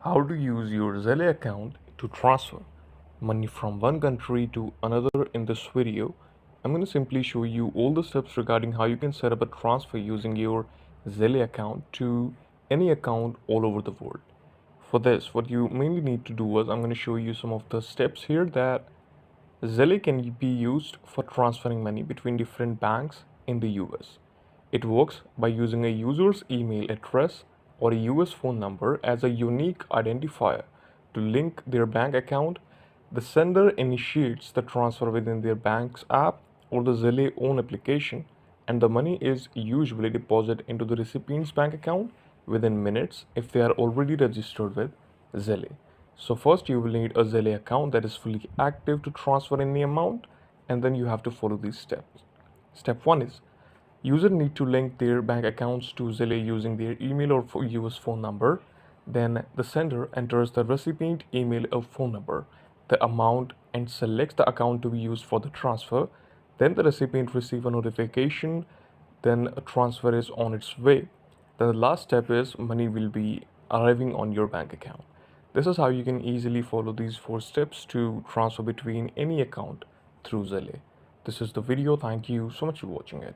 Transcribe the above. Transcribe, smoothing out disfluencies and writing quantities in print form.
How to use your Zelle account to transfer money from one country to another. In this video, I'm going to simply show you all the steps regarding how you can set up a transfer using your Zelle account to any account all over the world. For this, what you mainly need to do is I'm going to show you some of the steps here that Zelle can be used for transferring money between different banks in the US. It works by using a user's email address or a US phone number as a unique identifier to link their bank account. The sender initiates the transfer within their bank's app or the Zelle own application, and the money is usually deposited into the recipient's bank account within minutes if they are already registered with Zelle. So first you will need a Zelle account that is fully active to transfer any amount, and then you have to follow these steps. Step 1 is user need to link their bank accounts to Zelle using their email or US phone number. Then the sender enters the recipient email or phone number, the amount, and selects the account to be used for the transfer. Then the recipient receives a notification. Then a transfer is on its way. Then the last step is money will be arriving on your bank account. This is how you can easily follow these 4 steps to transfer between any account through Zelle. This is the video. Thank you so much for watching it.